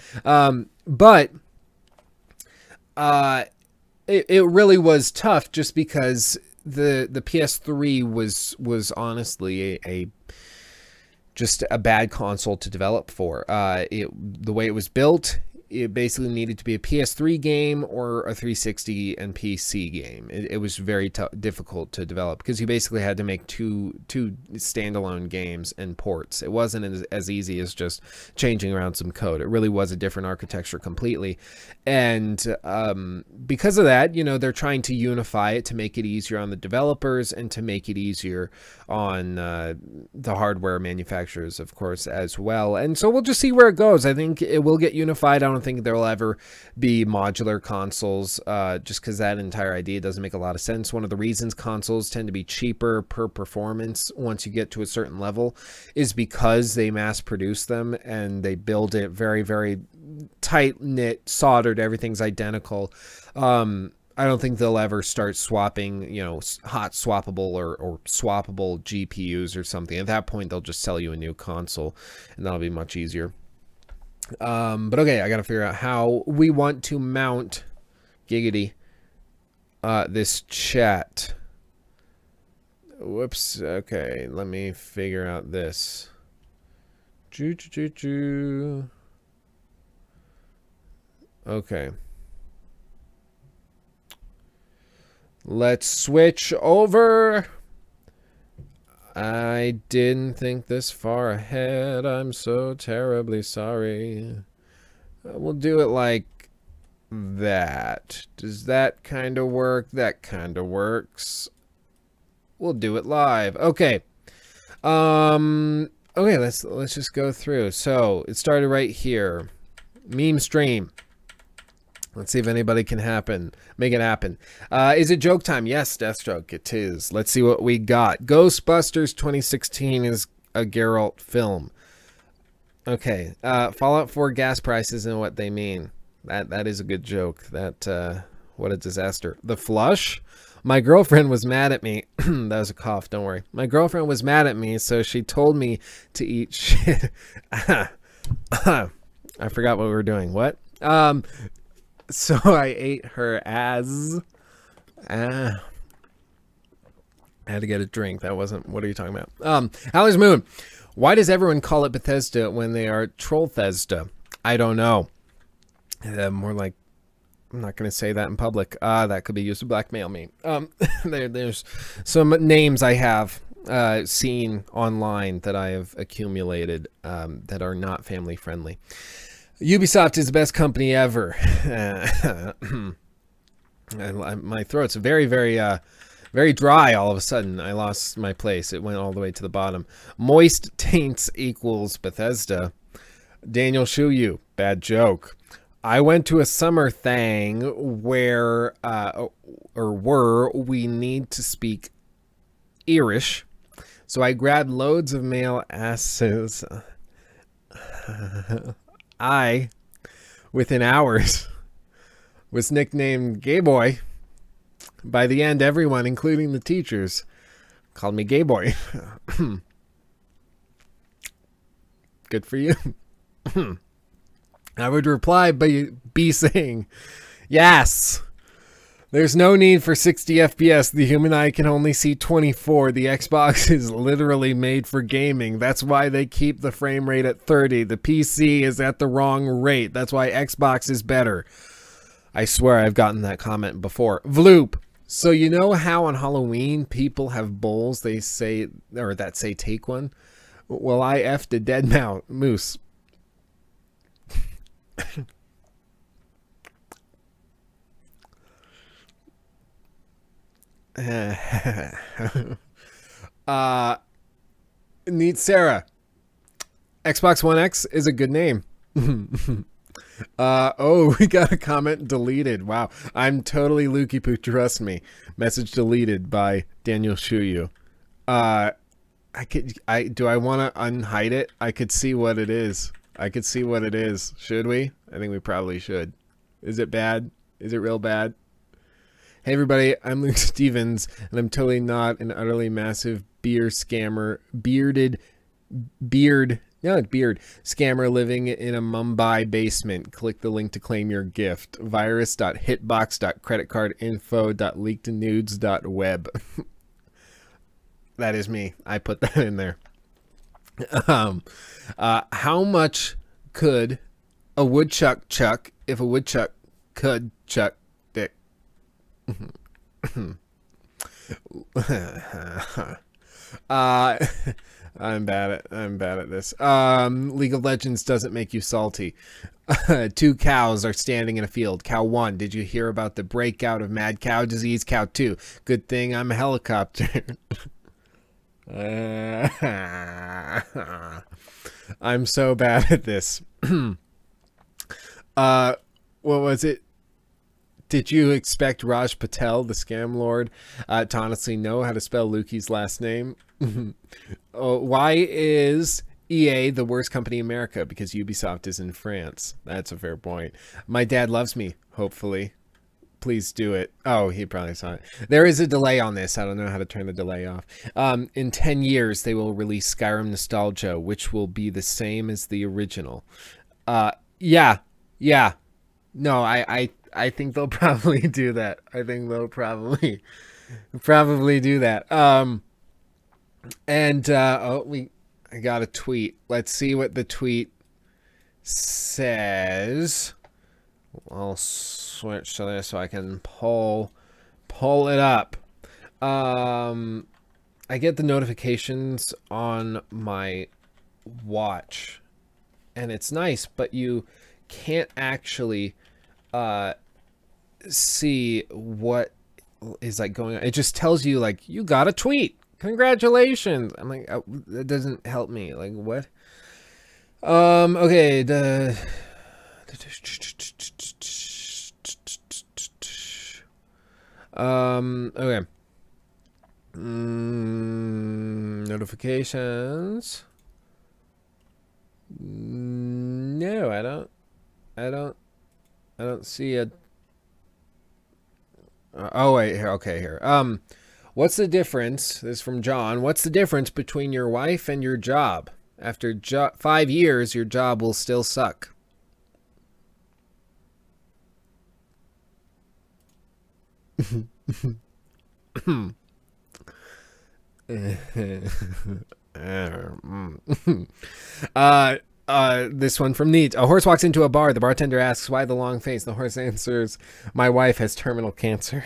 but it really was tough, just because the PS3 was honestly just a bad console to develop for. The way it was built, it basically needed to be a PS3 game or a 360 and PC game. It was very difficult to develop, because you basically had to make two standalone games and ports. It wasn't as easy as just changing around some code. It really was a different architecture completely. And because of that, you know, they're trying to unify it to make it easier on the developers and to make it easier on the hardware manufacturers, of course, as well. And so we'll just see where it goes. I think it will get unified. I don't think there will ever be modular consoles, just because that entire idea doesn't make a lot of sense. One of the reasons consoles tend to be cheaper per performance once you get to a certain level is because they mass produce them and they build it very, very tight-knit, soldered, everything's identical. I don't think they'll ever start swapping, you know, hot swappable or swappable GPUs or something. At that point, they'll just sell you a new console, and that'll be much easier. But okay, I gotta figure out how we want to mount giggity this chat. Whoops. Okay, let me figure out this. Okay. Let's switch over. I didn't think this far ahead. I'm so terribly sorry. We'll do it like that. Does that kind of work? That kind of works. We'll do it live. Okay. Okay, let's just go through. So it started right here. Meme stream. Let's see if anybody can make it happen. Is it joke time? Yes, Deathstroke, it is. Let's see what we got. Ghostbusters 2016 is a Geralt film. Okay, Fallout 4 gas prices and what they mean. That is a good joke. That what a disaster. The Flush? My girlfriend was mad at me. That was a cough, don't worry. My girlfriend was mad at me, so she told me to eat shit. I forgot what we were doing. What? So I ate her as... I had to get a drink. That wasn't... What are you talking about? Howler's Moon. Why does everyone call it Bethesda when they are Trollthesda? I don't know. More like... I'm not going to say that in public. That could be used to blackmail me. There's some names I have seen online that I have accumulated that are not family friendly. Ubisoft is the best company ever. My throat's very, very dry all of a sudden. I lost my place. It went all the way to the bottom. Moist taints equals Bethesda. Daniel Schuju, bad joke. I went to a summer thing where, we need to speak Irish. So I grabbed loads of male asses. I, within hours, was nicknamed Gay Boy. By the end, everyone, including the teachers, called me Gay Boy. Good for you. I would reply by saying, yes. There's no need for 60 FPS. The human eye can only see 24. The Xbox is literally made for gaming. That's why they keep the frame rate at 30. The PC is at the wrong rate. That's why Xbox is better. I swear I've gotten that comment before. Vloop. So you know how on Halloween people have bowls they say, or that say take one? Well, I effed a dead moose. Neat Sarah. Xbox One X is a good name. Oh, we got a comment deleted. Wow. I'm totally Lukey Poo, trust me. Message deleted by Daniel Shuyu. Do I want to unhide it? I could see what it is. Should we? I think we probably should. Is it bad? Is it real bad? Hey everybody, I'm Luke Stevens, and I'm totally not an utterly massive beer scammer, beard scammer living in a Mumbai basement. Click the link to claim your gift. virus.hitbox.creditcardinfo.leakednudes.web. That is me. I put that in there. How much could a woodchuck chuck if a woodchuck could chuck dick? I'm bad at this. League of Legends doesn't make you salty. 2 cows are standing in a field. Cow 1, did you hear about the breakout of mad cow disease? Cow 2, good thing I'm a helicopter. I'm so bad at this. What was it? Did you expect Raj Patel, the scam lord, to honestly know how to spell Lukey's last name? Why is EA the worst company in America? Because Ubisoft is in France. That's a fair point. My dad loves me, hopefully. Please do it. Oh, he probably saw it. There is a delay on this. I don't know how to turn the delay off. In 10 years, they will release Skyrim Nostalgia, which will be the same as the original. Yeah. No, I think they'll probably do that. I think they'll probably do that. I got a tweet. Let's see what the tweet says. I'll switch to this so I can pull it up. I get the notifications on my watch, and it's nice, but you can't actually see what is like going on. It just tells you like you got a tweet. Congratulations. I'm like, that doesn't help me. Like what? Okay. Okay. Notifications. No, I don't see it. Oh wait, here. Okay, here. What's the difference? This is from John. What's the difference between your wife and your job? After 5 years, your job will still suck. This one from Neat. A horse walks into a bar. The bartender asks why the long face. The horse answers, my wife has terminal cancer.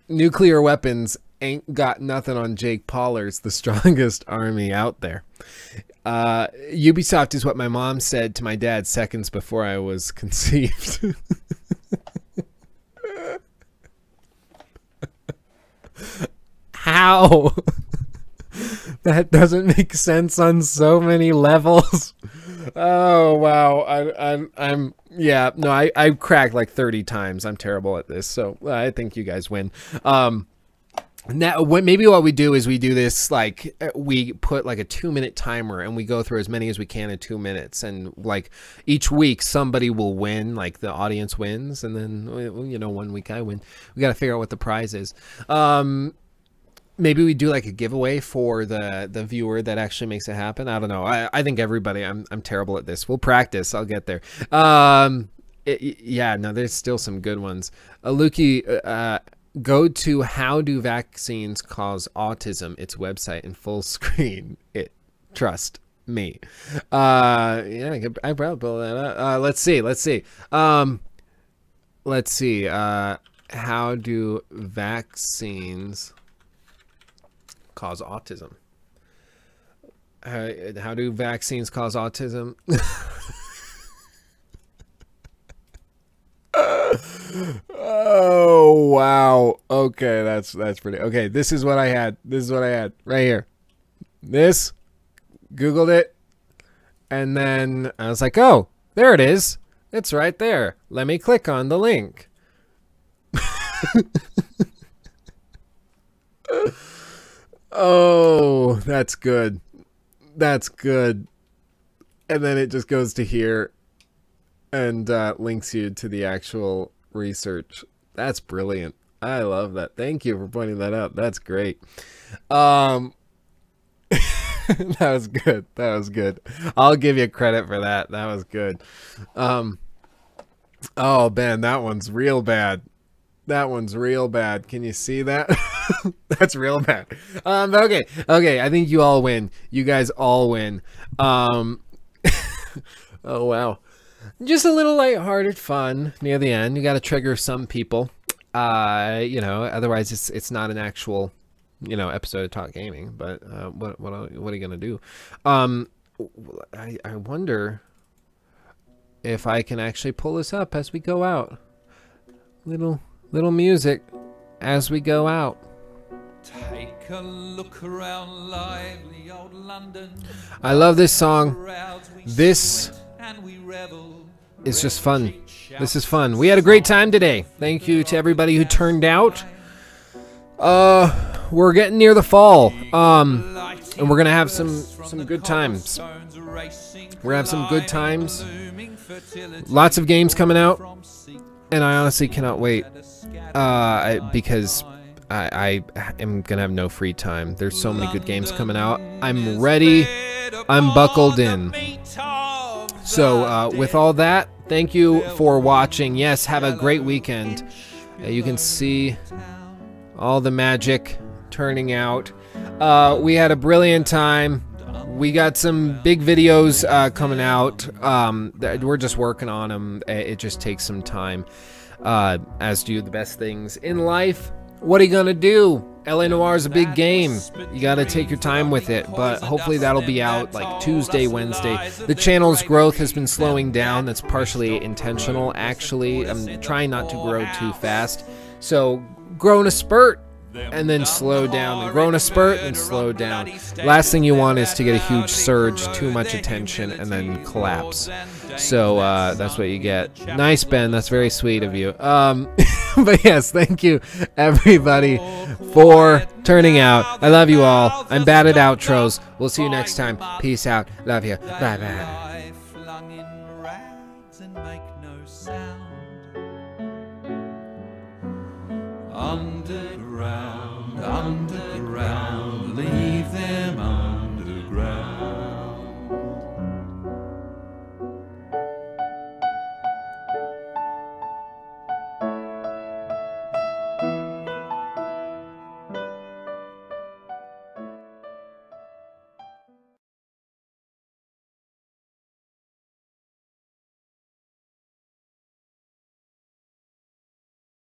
Nuclear weapons ain't got nothing on Jake Paul's the strongest army out there. Ubisoft is what my mom said to my dad seconds before I was conceived. How? That doesn't make sense on so many levels. Oh wow, I'm yeah, no, I cracked like 30 times. I'm terrible at this, so I think you guys win. Now maybe what we do is we do this like we put like a 2-minute timer and we go through as many as we can in 2 minutes, and like each week somebody will win, like the audience wins, and then you know 1 week I win. We got to figure out what the prize is. Maybe we do like a giveaway for the viewer that actually makes it happen. I don't know. I think everybody. I'm terrible at this. We'll practice. I'll get there. Yeah, no, there's still some good ones. Luki, go to How Do Vaccines Cause Autism? Its website in full screen. Trust me. Yeah, I probably pull that up. Let's see. Let's see. How do vaccines cause autism? How do vaccines cause autism? Oh wow. Okay, that's pretty. Okay, this is what I had. Right here. This, Googled it, and then I was like, oh, there it is. It's right there. Let me click on the link. Oh, that's good. That's good. And then it just goes to here and links you to the actual research. That's brilliant. I love that. Thank you for pointing that out. That's great. That was good. That was good. I'll give you credit for that. That was good. Oh, man, that one's real bad. That one's real bad. Can you see that? That's real bad. Okay. I think you all win. You guys all win. Oh, wow. Just a little lighthearted fun near the end. You got to trigger some people. You know, otherwise it's not an actual, you know, episode of Talk Gaming. But what are you gonna do? I wonder if I can actually pull this up as we go out. Little music as we go out. Take a look around lively old London. I love this song. This is just fun. This is fun. We had a great time today. Thank you to everybody who turned out. We're getting near the fall. And we're gonna have some good times. We're gonna have some good times. Lots of games coming out. And I honestly cannot wait. Because I am gonna have no free time. There's so many good games coming out. I'm ready. I'm buckled in. So with all that, thank you for watching. Yes, have a great weekend. You can see all the magic turning out. We had a brilliant time. We got some big videos coming out. We're just working on them. It just takes some time, as do the best things in life. What are you gonna do? LA Noire is a big game. You got to take your time with it, but hopefully that'll be out like Tuesday, Wednesday. The channel's growth has been slowing down. That's partially intentional, actually. I'm trying not to grow too fast. So grow in a spurt and then slow down, and grow in a spurt and slow down. Last thing you want is to get a huge surge, too much attention, and then collapse. So that's what you get. Nice, Ben. That's very sweet of you. But yes, thank you everybody for turning out. I love you all. I'm bad at outros. We'll see you next time. Peace out. Love you. Bye bye. Flung in rags and make no sound. Underground, underground.